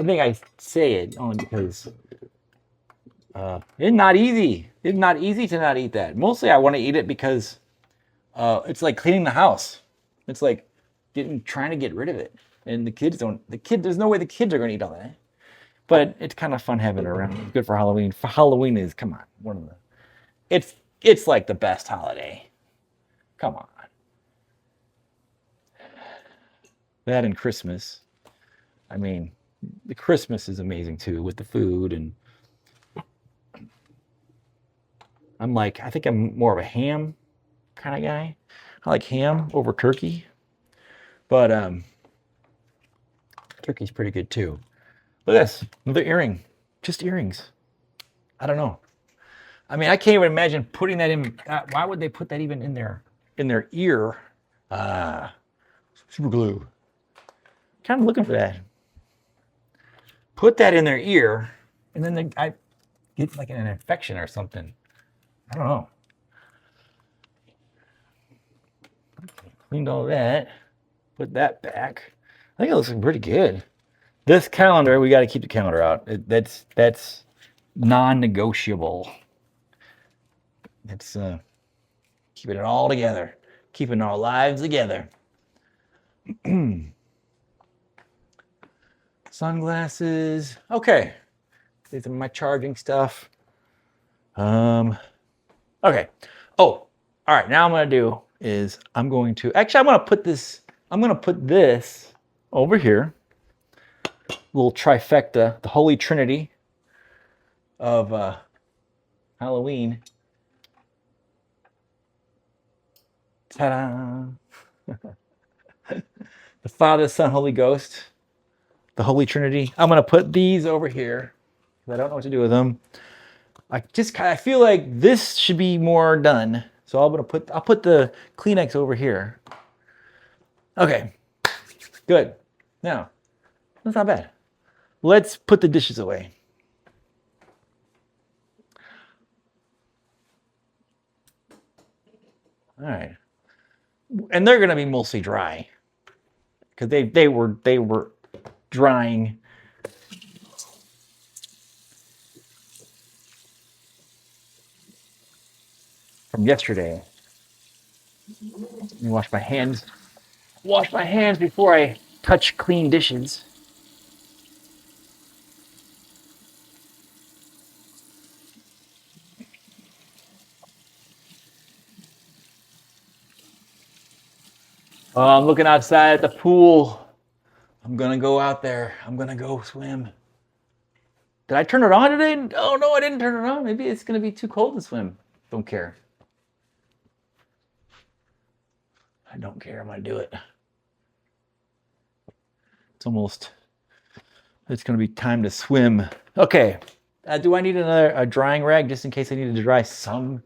think I say it only because it's not easy. It's not easy to not eat that. Mostly I want to eat it because it's like cleaning the house. It's like trying to get rid of it. And there's no way the kids are going to eat all that. But it's kind of fun having it around. It's good for Halloween. For Halloween is, come on, it's like the best holiday. Come on. That and Christmas. I mean, the Christmas is amazing too with the food, and I think I'm more of a ham kind of guy. I like ham over turkey, but turkey's pretty good too. Look at this, another earring, just earrings. I don't know. I mean, I can't even imagine putting that in. Why would they put that even in their ear? Super glue. Kind of looking for that. Put that in their ear, and then I get like an infection or something. I don't know. Cleaned all that. Put that back. I think it looks pretty good. This calendar, we got to keep the calendar out. That's non-negotiable. It's keeping it all together, keeping our lives together. Sunglasses. Okay, these are my charging stuff. Okay. Oh, all right. Now I'm gonna do is I'm gonna put this over here. Little trifecta, the Holy Trinity of Halloween. Ta-da! The Father, Son, Holy Ghost, the Holy Trinity. I'm gonna put these over here because I don't know what to do with them. I feel like this should be more done. So I'll put the Kleenex over here. Okay, good. Now, that's not bad. Let's put the dishes away. All right. And they're gonna be mostly dry. Because they were drying. From yesterday. Let me wash my hands. Wash my hands before I touch clean dishes. Oh, I'm looking outside at the pool. I'm gonna go out there. I'm gonna go swim. Did I turn it on today? Oh no, I didn't turn it on. Maybe it's gonna be too cold to swim. Don't care. I don't care. I'm gonna do it. It's gonna be time to swim. Okay. Do I need a drying rag just in case I need to dry some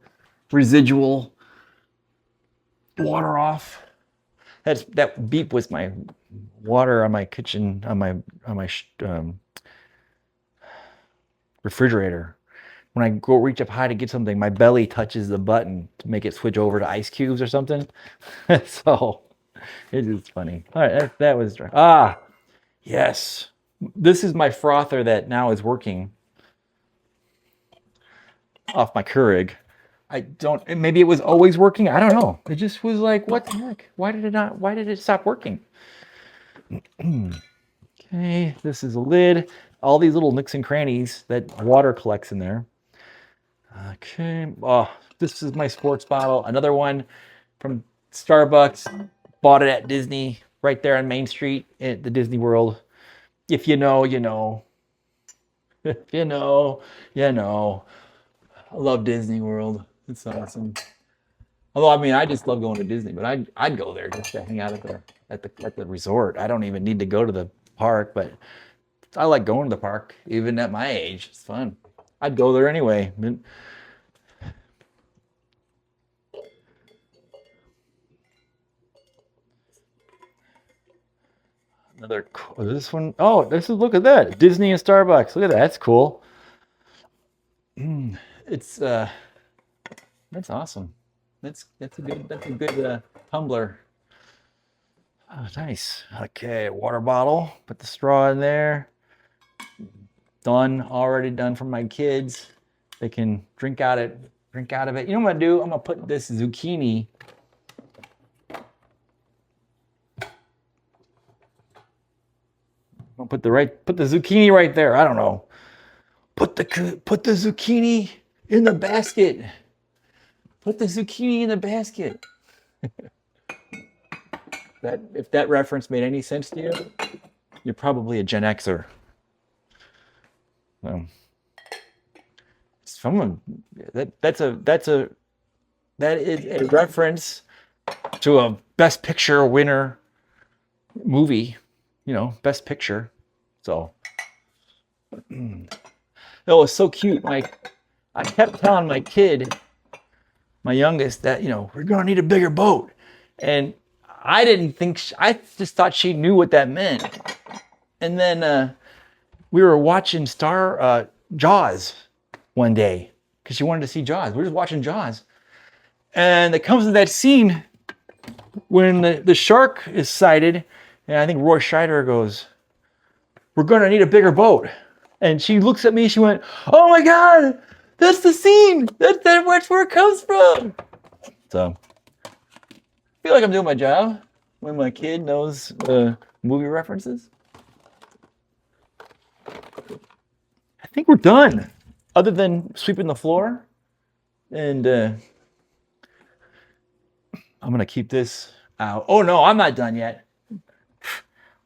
residual water off. That beep was my water on my kitchen, on my refrigerator. When I go reach up high to get something, my belly touches the button to make it switch over to ice cubes or something. So it is funny. All right, that was dry. Ah, yes. This is my frother that now is working off my Keurig. I don't, maybe it was always working. I don't know. It just was like, what the heck? Why did it stop working? Okay, this is a lid. All these little nooks and crannies that water collects in there. Okay, oh, this is my sports bottle. Another one from Starbucks. Bought it at Disney, right there on Main Street at the Disney World. If you know, you know. If you know, you know. I love Disney World. It's awesome. Although I mean, I just love going to Disney, but I'd go there just to hang out at the resort. I don't even need to go to the park, but I like going to the park, even at my age. It's fun. I'd go there anyway. Another this one. Oh, this is, look at that. Disney and Starbucks. Look at that. That's cool. It's that's awesome. That's a good tumbler. Oh, nice. Okay, water bottle. Put the straw in there. Done. Already done for my kids. They can drink out of it. You know what I'm gonna do? I'm gonna put this zucchini. I'll put the zucchini right there. I don't know. Put the zucchini in the basket. Put the zucchini in the basket. That, if that reference made any sense to you, you're probably a Gen Xer. Someone that is a reference to a Best Picture winner movie. You know, Best Picture. So it was so cute. I kept telling my kid, my youngest, that, you know, we're gonna need a bigger boat, and I didn't think, I just thought she knew what that meant. And then we were watching Jaws one day because she wanted to see Jaws. We were just watching Jaws, and it comes to that scene when the shark is sighted, and I think Roy Scheider goes, "We're gonna need a bigger boat." And she looks at me. She went, "Oh my God, that's the scene. That's where it comes from." So I feel like I'm doing my job when my kid knows movie references. I think we're done, other than sweeping the floor. And I'm gonna keep this out. Oh no, I'm not done yet.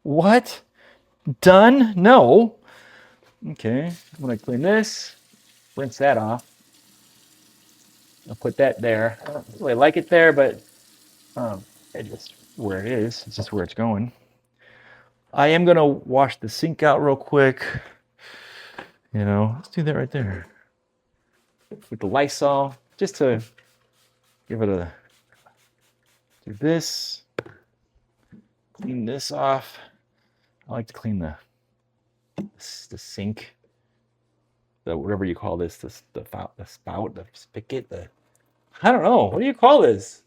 What? Done? No. Okay, I'm gonna clean this, rinse that off. I'll put that there. I don't really like it there, but it's just where it is. It's just where it's going. I am gonna wash the sink out real quick. You know, let's do that right there with the Lysol, just to give it a. Do this. Clean this off. I like to clean the sink, the whatever you call this, the spout, the spigot, I don't know. What do you call this?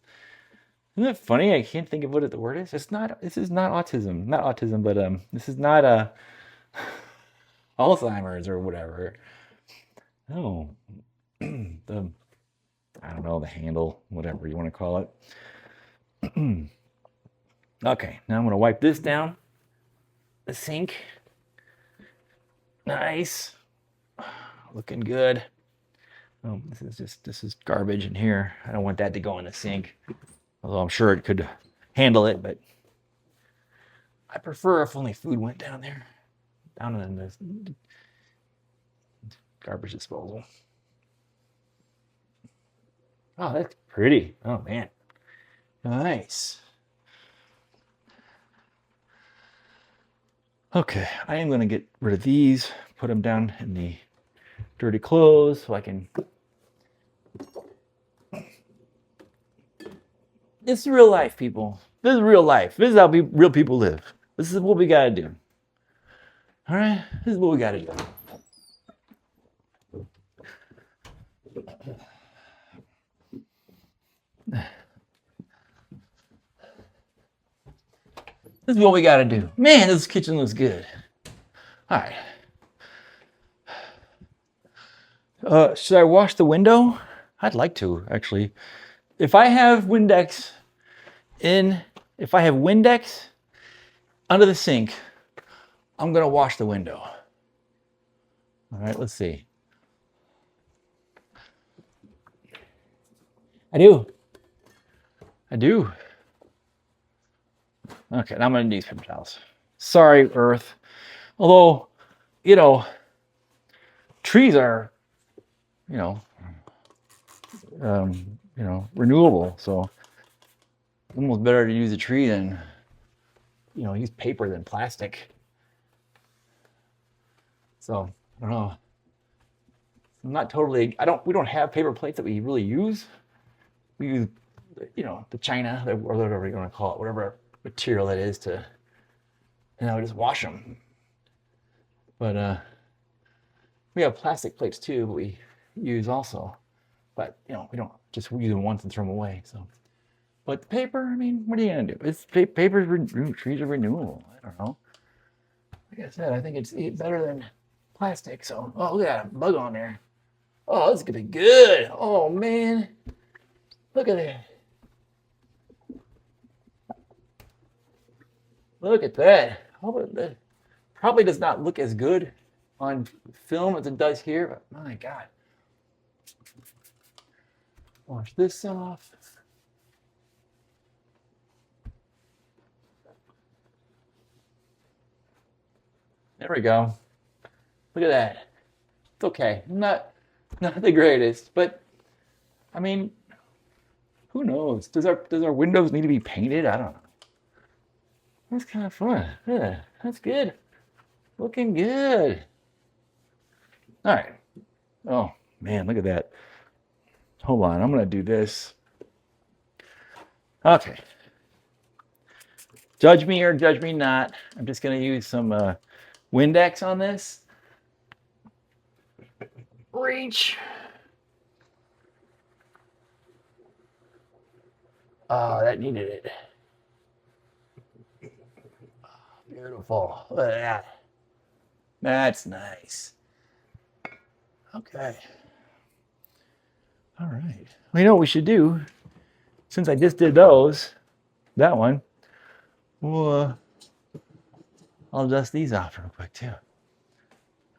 Isn't it funny? I can't think of what the word is. It's not. This is not autism. Not autism, but this is not Alzheimer's or whatever. No, the I don't know, the handle, whatever you want to call it. Okay, now I'm gonna wipe this down. The sink. Nice. Looking good. Oh, this is garbage in here. I don't want that to go in the sink. Although I'm sure it could handle it, but I prefer if only food went down there. Down in the garbage disposal. Oh, that's pretty. Oh man. Nice. Okay, I am going to get rid of these, put them down in the dirty clothes so I can This is real life, people. This is real life. This is how real people live. This is what we got to do. All right? This is what we got to do. This is what we got to do. Man, this kitchen looks good. All right. Should I wash the window? I'd like to, actually. If I have Windex under the sink, I'm going to wash the window. All right, let's see. I do. Okay, now I'm going to use paper towels. Sorry, Earth. Although, trees are, renewable. So it's almost better to use a tree than, use paper than plastic. So I don't know. I'm not totally. We don't have paper plates that we really use. We use, the China or whatever you want to call it, whatever material that is to, just wash them. But we have plastic plates too, but we use also. But we don't just use them once and throw them away. So, but the paper, I mean, what are you gonna do? It's paper. Trees are renewable. I don't know. Like I said, I think it's better than plastic. So, oh, look at that bug on there. Oh, this is gonna be good. Oh man, look at that. Look at that. That probably does not look as good on film as it does here, but my God. Wash this off. There we go. Look at that. It's okay. Not the greatest, but I mean, who knows? Does our windows need to be painted? I don't know. That's kind of fun. Yeah, that's good. Looking good. All right. Oh man, look at that. Hold on, I'm gonna do this. Okay. Judge me or judge me not. I'm just gonna use some Windex on this. Reach. Oh, that needed it. Beautiful. Look at that. That's nice. Okay. All right. Well, you know what we should do? Since I just did that one, well, I'll dust these off real quick too.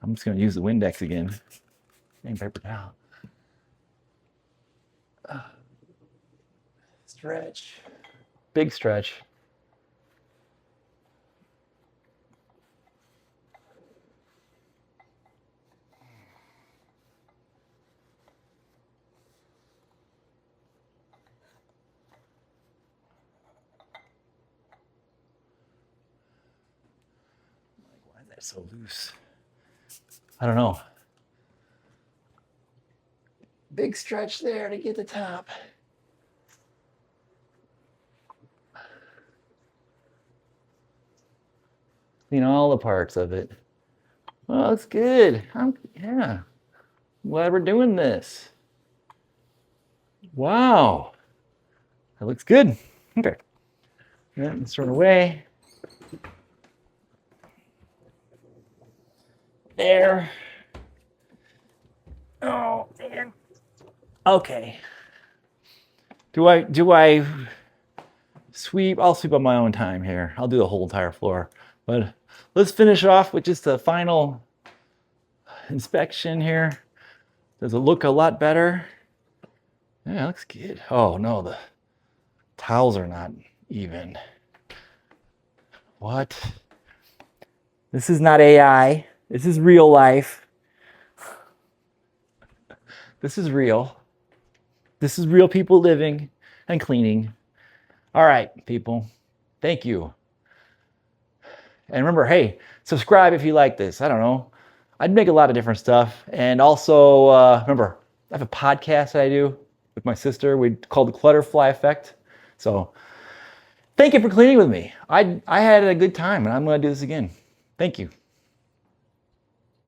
I'm just going to use the Windex again. And paper towel. Stretch. Big stretch. Why is that so loose? I don't know. Big stretch there to get the top. Clean all the parts of it. Well, that's good. Yeah. I'm glad we're doing this. Wow. That looks good. Okay. Yeah, let's throw it away. There. Oh, man. Okay. Do I sweep? I'll sweep on my own time here. I'll do the whole entire floor. But let's finish off with just the final inspection here. Does it look a lot better? Yeah, it looks good. Oh no, the towels are not even. What? This is not AI. This is real life. This is real. This is real people living and cleaning. All right, people. Thank you. And remember, hey, subscribe if you like this. I don't know. I'd make a lot of different stuff. And also, remember, I have a podcast that I do with my sister. We call the Clutterfly Effect. So thank you for cleaning with me. I had a good time, and I'm going to do this again. Thank you.